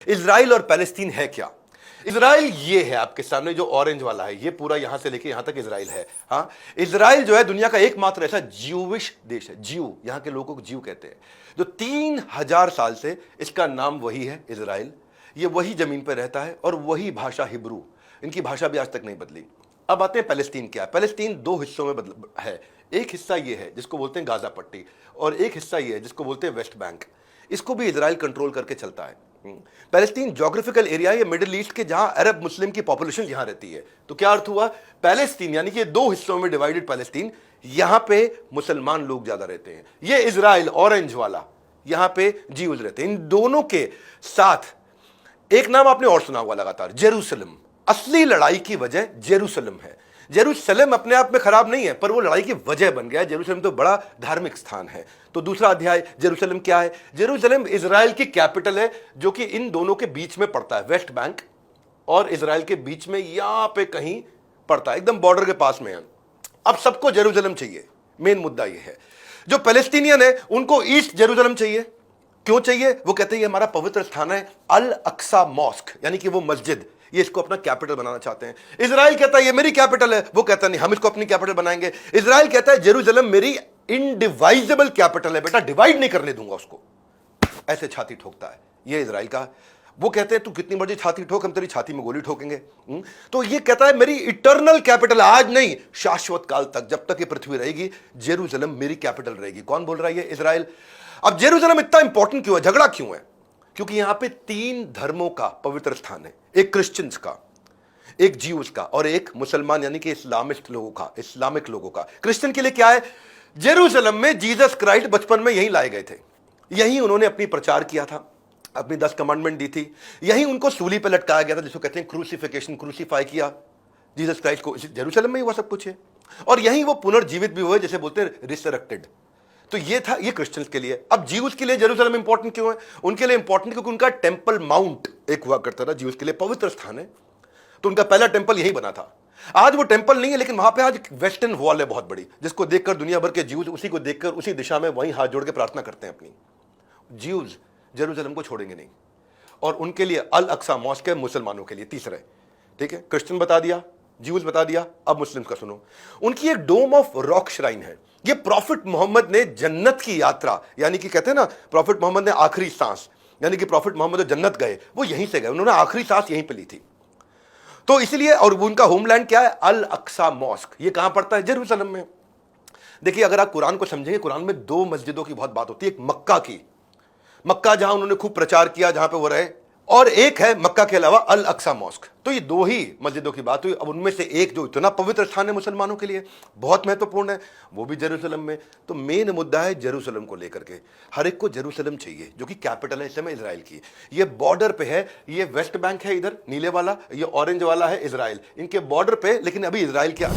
Israel और Palestine है क्या? इजराइल ये है आपके सामने, जो ऑरेंज वाला है, ये पूरा यहां से लेके यहां तक इजराइल है। हाँ, इजराइल जो है दुनिया का एकमात्र ऐसा ज्यूविश देश है, ज्यू, यहां के लोगों को ज्यू कहते हैं, जो 3000 साल से इसका नाम वही है इजराइल। ये वही जमीन पर रहता है और वही भाषा हिब्रू, इनकी भाषा भी आज तक नहीं बदली। अब आते हैं पैलेस्टीन क्या है। पैलेस्टीन दो हिस्सों में है। एक हिस्सा ये है जिसको बोलते हैं गाजा पट्टी, और एक हिस्सा ये है जिसको बोलते हैं वेस्ट बैंक। इसको भी इजराइल कंट्रोल करके चलता है। पैलेस्टीन ज्योग्राफिकल एरिया है, मिडिल ईस्ट के, जहां अरब मुस्लिम की पॉपुलेशन यहां रहती है। तो क्या अर्थ हुआ, पैलेस्टीन यानी कि दो हिस्सों में डिवाइडेड पैलेस्टीन, यहां पे मुसलमान लोग ज्यादा रहते हैं। ये इजराइल ऑरेंज वाला, यहां पे जीव्स रहते हैं। इन दोनों के साथ एक नाम आपने और सुना हुआ लगातार, जेरूसलम। असली लड़ाई की वजह जेरूसलम है। जेरूसलम अपने आप में खराब नहीं है, पर वो लड़ाई की वजह बन गया है। जेरूसलम तो बड़ा धार्मिक स्थान है। तो दूसरा अध्याय, जेरूसलम क्या है? जेरूसलम इजराइल की कैपिटल है, जो कि इन दोनों के बीच में पड़ता है। वेस्ट बैंक और इजराइल के बीच में यहां पे कहीं पड़ता है, एकदम बॉर्डर के पास में है। अब सबको जेरूसलम चाहिए, मेन मुद्दा यह है। जो पैलेस्टीनियन है उनको ईस्ट जेरूसलम चाहिए। क्यों चाहिए? वो कहते हैं ये हमारा पवित्र स्थान है, अल अक्सा मॉस्क, यानी कि वो मस्जिद, ये इसको अपना कैपिटल बनाना चाहते हैं। इजराइल कहता है ये मेरी कैपिटल है, वो कहता नहीं हम इसको अपनी कैपिटल बनाएंगे। इजराइल कहता है जेरूसलम मेरी इनडिवाइजेबल कैपिटल है, बेटा डिवाइड नहीं करने दूंगा उसको। ऐसे छाती ठोकता है ये इजराइल का। वो कहते हैं तू कितनी मर्जी छाती ठोक, हम तेरी छाती में गोली ठोकेंगे। तो ये कहता है मेरी इटर्नल कैपिटल, आज नहीं शाश्वत काल तक, जब तक ये पृथ्वी रहेगी जेरूसलम मेरी कैपिटल रहेगी। कौन बोल रहा है? ये इजराइल। अब जेरूसलम इतना इंपॉर्टेंट क्यों है, झगड़ा क्यों है? क्योंकि यहां पे 3 धर्मों का पवित्र स्थान है, एक क्रिश्चियंस का, एक ज्यूज का और एक मुसलमान यानी कि इस्लामिस्ट लोगों का, इस्लामिक लोगों का। क्रिश्चियन के लिए क्या है? जेरूसलम में जीसस क्राइस्ट बचपन में यहीं लाए गए थे, यहीं उन्होंने अपनी प्रचार किया था, अपनी 10 कमांडमेंट दी थी, यहीं उनको सूली पर लटकाया गया था, जिसको कहते हैं क्रूसिफिकेशन, क्रूसीफाई किया जीसस क्राइस्ट को। जेरूसलम में ही हुआ सब कुछ है, और यहीं वो पुनर्जीवित भी हुए, जैसे बोलते हैं रिसरेक्टेड। तो ये था ये क्रिश्चियंस के लिए। अब ज्यूज के लिए जेरूसलम इंपॉर्टेंट क्यों है? उनके लिए इंपॉर्टेंट क्योंकि उनका टेंपल माउंट एक हुआ करता था, ज्यूज के लिए पवित्र स्थान है। तो उनका पहला टेंपल यही बना था। आज वो टेंपल नहीं है, लेकिन वहां पे आज वेस्टर्न वॉल है बहुत बड़ी, जिसको देखकर दुनिया भर के ज्यूज उसी को देखकर उसी दिशा में वहीं हाथ जोड़ के प्रार्थना करते हैं अपनी। ज्यूज जेरूसलम को छोड़ेंगे नहीं, और उनके लिए अल अक्सा मॉस्क है मुसलमानों के लिए, तीसरे। ठीक है, क्रिश्चियन बता दिया, ज्यूज बता दिया, अब मुस्लिम्स का सुनो। उनकी एक डोम ऑफ रॉक श्राइन है। ये प्रॉफिट मोहम्मद ने जन्नत की यात्रा, यानी कि कहते हैं ना प्रॉफिट मोहम्मद ने आखिरी सांस, यानी कि प्रॉफिट मोहम्मद जो जन्नत गए वो यहीं से गए, उन्होंने आखिरी सांस यहीं पे ली थी। तो इसलिए, और उनका होमलैंड क्या है? अल अक्सा मॉस्क। ये कहां पड़ता है? जेरूसलम में। देखिए, अगर आप कुरान को समझेंगे, कुरान में 2 मस्जिदों की बहुत बात होती है। एक मक्का की, मक्का जहां उन्होंने खूब प्रचार किया, जहां पे वो रहे, और एक है मक्का के अलावा अल अक्सा मॉस्क। तो ये 2 ही मस्जिदों की बात हुई। अब उनमें से एक जो इतना पवित्र स्थान है मुसलमानों के लिए, बहुत महत्वपूर्ण है, वो भी जेरूसलम में। तो मेन मुद्दा है जेरूसलम को लेकर के। हर एक को जेरूसलम चाहिए, जो कि कैपिटल है इस समय इजराइल की। ये बॉर्डर पे है, ये वेस्ट बैंक है इधर नीले वाला, ये ऑरेंज वाला है इजराइल, इनके बॉर्डर पे। लेकिन अभी इजराइल क्या